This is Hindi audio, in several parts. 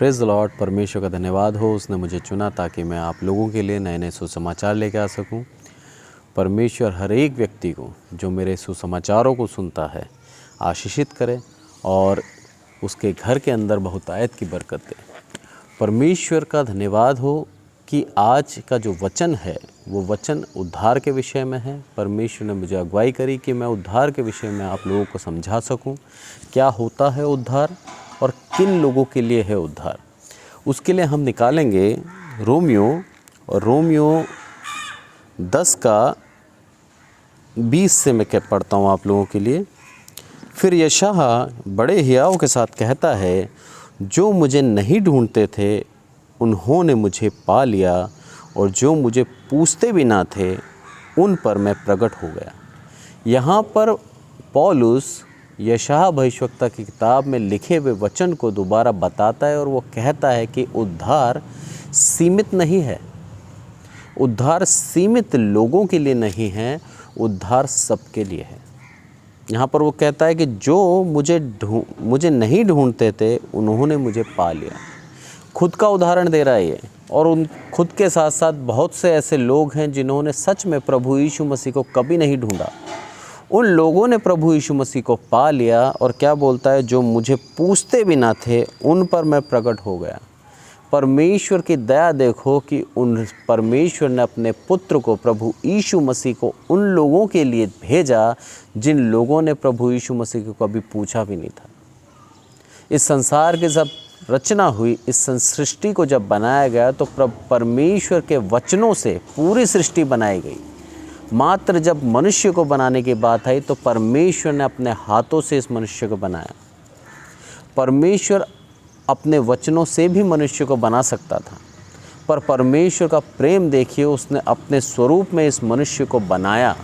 Praise the Lord. परमेश्वर का धन्यवाद हो, उसने मुझे चुना ताकि मैं आप लोगों के लिए नए नए सुसमाचार लेकर आ सकूं। परमेश्वर हर एक व्यक्ति को जो मेरे सुसमाचारों को सुनता है आशीषित करे और उसके घर के अंदर बहुतायत की बरकत दे। परमेश्वर का धन्यवाद हो कि आज का जो वचन है वो वचन उद्धार के विषय में है। परमेश्वर ने मुझे अगुवाई करी कि मैं उद्धार के विषय में आप लोगों को समझा सकूं, क्या होता है उद्धार और किन लोगों के लिए है उद्धार। उसके लिए हम निकालेंगे रोमियो 10 का 20 से मैं पढ़ता हूँ आप लोगों के लिए। फिर यशायाह बड़े हियाव के साथ कहता है, जो मुझे नहीं ढूंढते थे उन्होंने मुझे पा लिया, और जो मुझे पूछते भी ना थे उन पर मैं प्रकट हो गया। यहाँ पर पौलुस यशायाह भविष्यवक्ता की किताब में लिखे हुए वचन को दोबारा बताता है और वो कहता है कि उद्धार सीमित नहीं है, उद्धार सीमित लोगों के लिए नहीं है, उद्धार सबके लिए है। यहाँ पर वो कहता है कि जो मुझे नहीं ढूंढते थे उन्होंने मुझे पा लिया। खुद का उदाहरण दे रहा है ये, और उन खुद के साथ साथ बहुत से ऐसे लोग हैं जिन्होंने सच में प्रभु यीशु मसीह को कभी नहीं ढूंढा। उन लोगों ने प्रभु यीशु मसीह को पा लिया, और क्या बोलता है, जो मुझे पूछते भी ना थे उन पर मैं प्रकट हो गया। परमेश्वर की दया देखो कि उन परमेश्वर ने अपने पुत्र को प्रभु यीशु मसीह को उन लोगों के लिए भेजा जिन लोगों ने प्रभु यीशु मसीह को कभी पूछा भी नहीं था। इस संसार की जब रचना हुई, इस सृष्टि को जब बनाया गया तो परमेश्वर के वचनों से पूरी सृष्टि बनाई गई। मात्र जब मनुष्य को बनाने की बात आई तो परमेश्वर ने अपने हाथों से इस मनुष्य को बनाया। परमेश्वर अपने वचनों से भी मनुष्य को बना सकता था, पर परमेश्वर का प्रेम देखिए, उसने अपने स्वरूप में इस मनुष्य को बनाया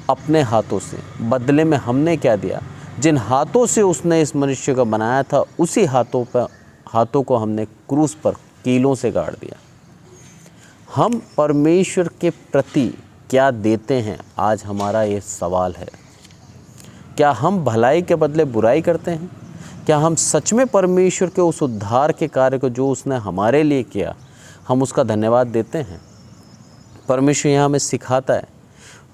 अपने हाथों से। बदले में हमने क्या दिया? जिन हाथों से उसने इस मनुष्य को बनाया था उसी हाथों को हमने क्रूस पर कीलों से गाड़ दिया। हम परमेश्वर के प्रति क्या देते हैं, आज हमारा ये सवाल है। क्या हम भलाई के बदले बुराई करते हैं? क्या हम सच में परमेश्वर के उस उद्धार के कार्य को जो उसने हमारे लिए किया, हम उसका धन्यवाद देते हैं? परमेश्वर यहाँ हमें सिखाता है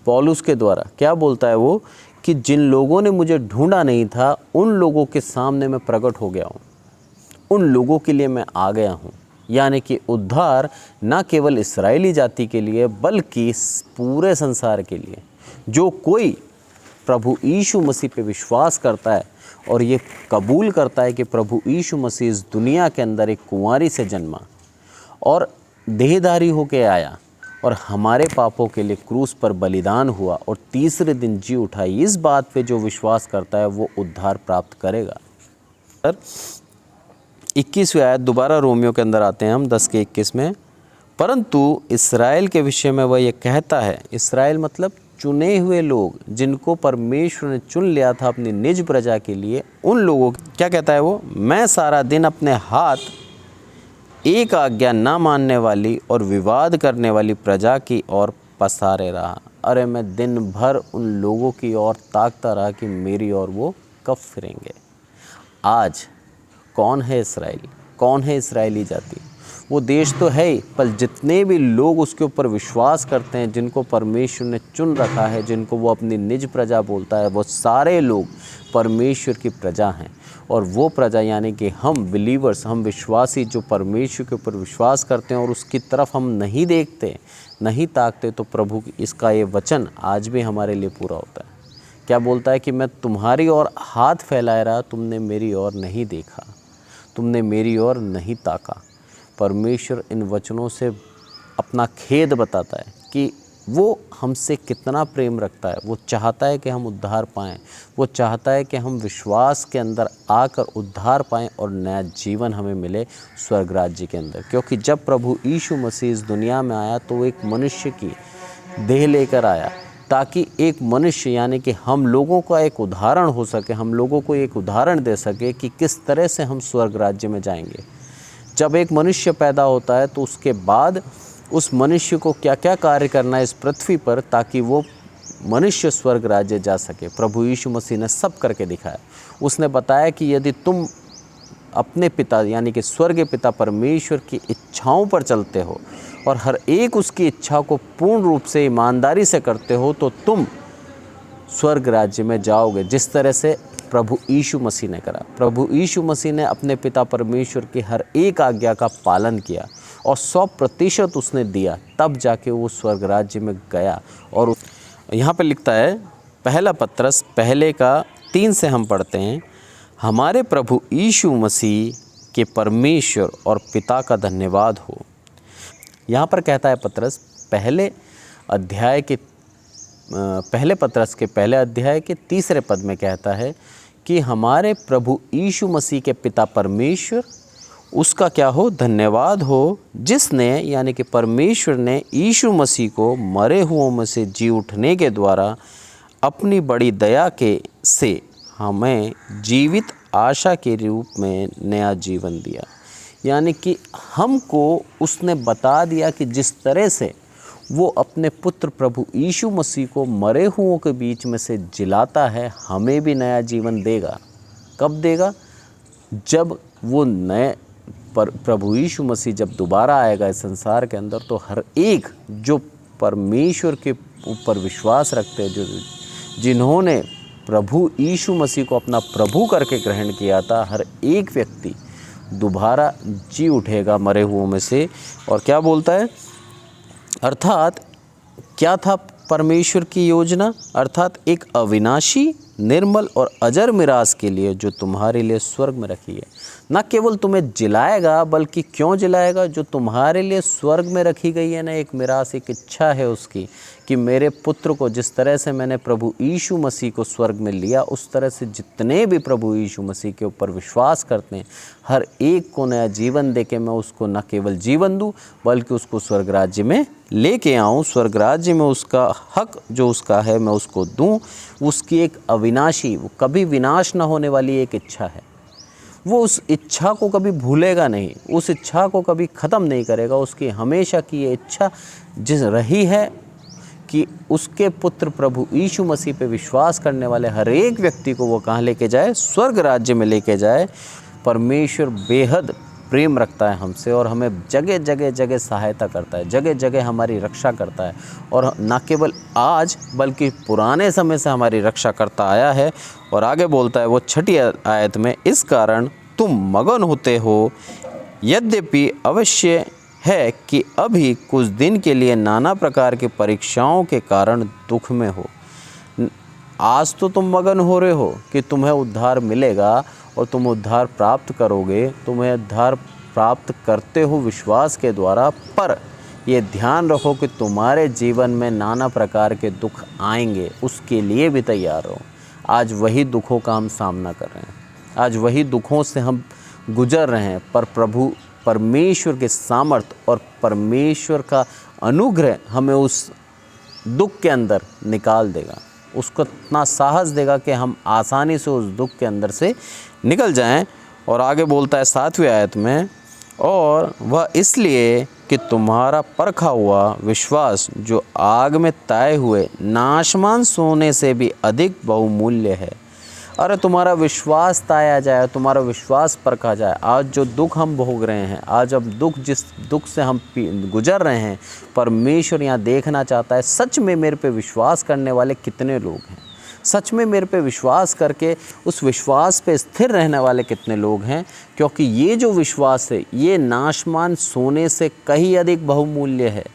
पौलुस के द्वारा। क्या बोलता है वो कि जिन लोगों ने मुझे ढूंढा नहीं था उन लोगों के सामने मैं प्रकट हो गया हूँ, उन लोगों के लिए मैं आ गया हूँ। यानी कि उद्धार न केवल इस्राएली जाति के लिए बल्कि पूरे संसार के लिए। जो कोई प्रभु यीशु मसीह पे विश्वास करता है और ये कबूल करता है कि प्रभु यीशु मसीह इस दुनिया के अंदर एक कुंवारी से जन्मा और देहधारी होके आया और हमारे पापों के लिए क्रूस पर बलिदान हुआ और तीसरे दिन जी उठा, इस बात पे जो विश्वास करता है वो उद्धार प्राप्त करेगा। 21वीं आयत दोबारा रोमियो के अंदर आते हैं हम 10 के 21 में। परंतु इस्राएल के विषय में वह ये कहता है, इस्राएल मतलब चुने हुए लोग जिनको परमेश्वर ने चुन लिया था अपनी निज प्रजा के लिए, उन लोगों क्या कहता है वो, मैं सारा दिन अपने हाथ एक आज्ञा ना मानने वाली और विवाद करने वाली प्रजा की ओर पसारे रहा। अरे मैं दिन भर उन लोगों की ओर ताकता रहा कि मेरी ओर वो कब फिरेंगे। आज कौन है इस्राएल? कौन है इस्राएली जाति? वो देश तो है ही, पर जितने भी लोग उसके ऊपर विश्वास करते हैं, जिनको परमेश्वर ने चुन रखा है, जिनको वो अपनी निज प्रजा बोलता है, वो सारे लोग परमेश्वर की प्रजा हैं। और वो प्रजा यानी कि हम बिलीवर्स, हम विश्वासी जो परमेश्वर के ऊपर विश्वास करते हैं और उसकी तरफ हम नहीं देखते, नहीं ताकते, तो प्रभु इसका ये वचन आज भी हमारे लिए पूरा होता है। क्या बोलता है कि मैं तुम्हारी ओर हाथ फैलाए रहा, तुमने मेरी ओर नहीं देखा, तुमने मेरी ओर नहीं ताका। परमेश्वर इन वचनों से अपना खेद बताता है कि वो हमसे कितना प्रेम रखता है। वो चाहता है कि हम उद्धार पाएं, वो चाहता है कि हम विश्वास के अंदर आकर उद्धार पाएं और नया जीवन हमें मिले स्वर्ग राज्य के अंदर। क्योंकि जब प्रभु यीशु मसीह इस दुनिया में आया तो वो एक मनुष्य की देह लेकर आया, ताकि एक मनुष्य यानी कि हम लोगों का एक उदाहरण हो सके, हम लोगों को एक उदाहरण दे सके कि किस तरह से हम स्वर्ग राज्य में जाएंगे। जब एक मनुष्य पैदा होता है तो उसके बाद उस मनुष्य को क्या क्या कार्य करना है इस पृथ्वी पर ताकि वो मनुष्य स्वर्ग राज्य जा सके। प्रभु यीशु मसीह ने सब करके दिखाया। उसने बताया कि यदि तुम अपने पिता यानी कि स्वर्गीय पिता परमेश्वर की इच्छाओं पर चलते हो और हर एक उसकी इच्छा को पूर्ण रूप से ईमानदारी से करते हो तो तुम स्वर्ग राज्य में जाओगे, जिस तरह से प्रभु यीशु मसीह ने करा। प्रभु यीशु मसीह ने अपने पिता परमेश्वर की हर एक आज्ञा का पालन किया और 100% उसने दिया, तब जाके वो स्वर्ग राज्य में गया। और यहाँ पे लिखता है पहला पत्रस पहले का 3 से हम पढ़ते हैं, हमारे प्रभु यीशु मसीह के परमेश्वर और पिता का धन्यवाद हो। यहाँ पर कहता है पत्रस पहले पत्रस के पहले अध्याय के 3 पद में कहता है कि हमारे प्रभु यीशु मसीह के पिता परमेश्वर उसका क्या हो, धन्यवाद हो, जिसने यानी कि परमेश्वर ने यीशु मसीह को मरे हुओं में से जी उठने के द्वारा अपनी बड़ी दया से हमें जीवित आशा के रूप में नया जीवन दिया। यानी कि हमको उसने बता दिया कि जिस तरह से वो अपने पुत्र प्रभु यीशु मसीह को मरे हुओं के बीच में से जिलाता है, हमें भी नया जीवन देगा। कब देगा? जब वो नए प्रभु यीशु मसीह जब दोबारा आएगा इस संसार के अंदर, तो हर एक जो परमेश्वर के ऊपर विश्वास रखते हैं, जो जिन्होंने प्रभु यीशु मसीह को अपना प्रभु करके ग्रहण किया था, हर एक व्यक्ति दोबारा जी उठेगा मरे हुओं में से। और क्या बोलता है? अर्थात क्या था परमेश्वर की योजना? अर्थात एक अविनाशी, निर्मल और अजर मिरास के लिए जो तुम्हारे लिए स्वर्ग में रखी है। न केवल तुम्हें जिलाएगा, बल्कि क्यों जिलाएगा? जो तुम्हारे लिए स्वर्ग में रखी गई है ना, एक मिरास, एक इच्छा है उसकी कि मेरे पुत्र को जिस तरह से मैंने प्रभु यीशु मसीह को स्वर्ग में लिया, उस तरह से जितने भी प्रभु यीशु मसीह के ऊपर विश्वास करते हैं, हर एक को नया जीवन देके मैं उसको न केवल जीवन दूं, बल्कि उसको स्वर्ग राज्य में लेके आऊं। स्वर्ग राज्य में उसका हक जो उसका है मैं उसको दूं। उसकी एक अविनाशी, वो कभी विनाश न होने वाली एक इच्छा है। वो उस इच्छा को कभी भूलेगा नहीं, उस इच्छा को कभी ख़त्म नहीं करेगा। उसकी हमेशा की ये इच्छा जिस रही है कि उसके पुत्र प्रभु यीशु मसीह पे विश्वास करने वाले हर एक व्यक्ति को वो कहाँ लेके जाए? स्वर्ग राज्य में लेके जाए। परमेश्वर बेहद प्रेम रखता है हमसे और हमें जगह जगह सहायता करता है, जगह जगह हमारी रक्षा करता है। और न केवल आज बल्कि पुराने समय से हमारी रक्षा करता आया है। और आगे बोलता है वो 6ठी आयत में, इस कारण तुम मगन होते हो, यद्यपि अवश्य है कि अभी कुछ दिन के लिए नाना प्रकार की परीक्षाओं के कारण दुख में हो। आज तो तुम मगन हो रहे हो कि तुम्हें उद्धार मिलेगा और तुम उद्धार प्राप्त करोगे, तुम्हें उद्धार प्राप्त करते हो विश्वास के द्वारा। पर ये ध्यान रखो कि तुम्हारे जीवन में नाना प्रकार के दुख आएंगे, उसके लिए भी तैयार रहो। आज वही दुखों का हम सामना कर रहे हैं, आज वही दुखों से हम गुजर रहे हैं, पर प्रभु परमेश्वर के सामर्थ और परमेश्वर का अनुग्रह हमें उस दुख के अंदर निकाल देगा, उसको इतना साहस देगा कि हम आसानी से उस दुख के अंदर से निकल जाएं। और आगे बोलता है 7वीं आयत में, और वह इसलिए कि तुम्हारा परखा हुआ विश्वास जो आग में ताए हुए नाशमान सोने से भी अधिक बहुमूल्य है। अरे तुम्हारा विश्वास ताया जाए, तुम्हारा विश्वास परखा जाए। आज जो दुख हम भोग रहे हैं, आज अब जिस दुख से हम गुजर रहे हैं, परमेश्वर यहाँ देखना चाहता है सच में मेरे पे विश्वास करने वाले कितने लोग हैं, सच में मेरे पे विश्वास करके उस विश्वास पे स्थिर रहने वाले कितने लोग हैं। क्योंकि ये जो विश्वास है ये नाशमान सोने से कहीं अधिक बहुमूल्य है।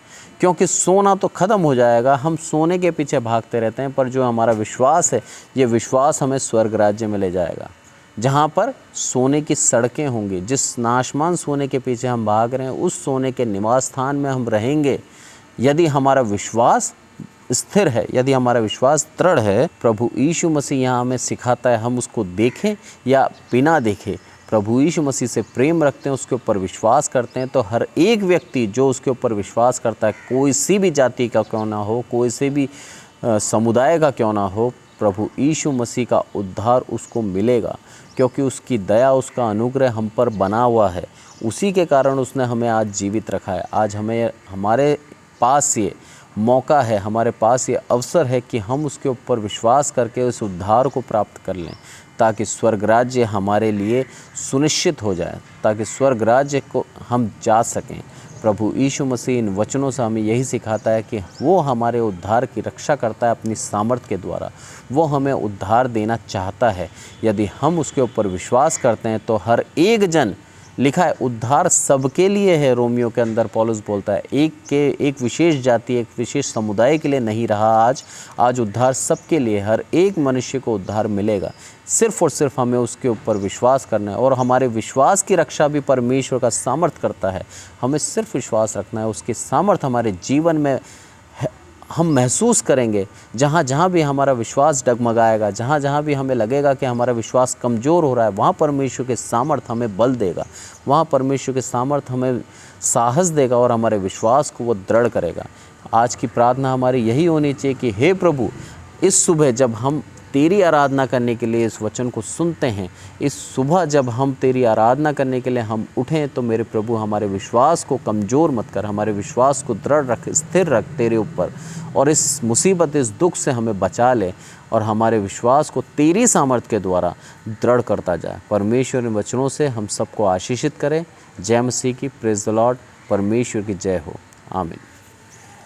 क्योंकि सोना तो ख़त्म हो जाएगा, हम सोने के पीछे भागते रहते हैं, पर जो हमारा विश्वास है, ये विश्वास हमें स्वर्ग राज्य में ले जाएगा, जहाँ पर सोने की सड़कें होंगी। जिस नाशमान सोने के पीछे हम भाग रहे हैं, उस सोने के निवास स्थान में हम रहेंगे, यदि हमारा विश्वास स्थिर है, यदि हमारा विश्वास दृढ़ है। प्रभु यीशु मसीह यहाँ हमें सिखाता है, हम उसको देखें या बिना देखे प्रभु यीशु मसीह से प्रेम रखते हैं, उसके ऊपर विश्वास करते हैं, तो हर एक व्यक्ति जो उसके ऊपर विश्वास करता है, कोई सी भी जाति का क्यों ना हो, कोई से भी समुदाय का क्यों ना हो, प्रभु यीशु मसीह का उद्धार उसको मिलेगा। क्योंकि उसकी दया, उसका अनुग्रह हम पर बना हुआ है, उसी के कारण उसने हमें आज जीवित रखा है। आज हमारे पास ये मौका है, हमारे पास ये अवसर है कि हम उसके ऊपर विश्वास करके उस उद्धार को प्राप्त कर लें, ताकि स्वर्ग राज्य हमारे लिए सुनिश्चित हो जाए, ताकि स्वर्ग राज्य को हम जा सकें। प्रभु यीशु मसीह इन वचनों से हमें यही सिखाता है कि वो हमारे उद्धार की रक्षा करता है अपनी सामर्थ के द्वारा। वो हमें उद्धार देना चाहता है। यदि हम उसके ऊपर विश्वास करते हैं तो हर एक जन, लिखा है उद्धार सबके लिए है। रोमियो के अंदर पौलुस बोलता है एक विशेष जाति, एक विशेष समुदाय के लिए नहीं रहा। आज उद्धार सबके लिए, हर एक मनुष्य को उद्धार मिलेगा। सिर्फ़ और सिर्फ हमें उसके ऊपर विश्वास करना है। और हमारे विश्वास की रक्षा भी परमेश्वर का सामर्थ करता है। हमें सिर्फ विश्वास रखना है, उसकी सामर्थ हमारे जीवन में हम महसूस करेंगे। जहाँ जहाँ भी हमारा विश्वास डगमगाएगा, जहाँ जहाँ भी हमें लगेगा कि हमारा विश्वास कमज़ोर हो रहा है, वहाँ परमेश्वर के सामर्थ हमें बल देगा, वहाँ परमेश्वर के सामर्थ हमें साहस देगा और हमारे विश्वास को वो दृढ़ करेगा। आज की प्रार्थना हमारी यही होनी चाहिए कि हे प्रभु, इस सुबह जब हम तेरी आराधना करने के लिए इस वचन को सुनते हैं, इस सुबह जब हम तेरी आराधना करने के लिए हम उठें, तो मेरे प्रभु हमारे विश्वास को कमज़ोर मत कर, हमारे विश्वास को दृढ़ रख, स्थिर रख तेरे ऊपर, और इस मुसीबत, इस दुख से हमें बचा ले और हमारे विश्वास को तेरी सामर्थ के द्वारा दृढ़ करता जाए। परमेश्वर इन वचनों से हम सबको आशीषित करें। जय मसीह की। Praise the Lord. परमेश्वर की जय हो। आमीन।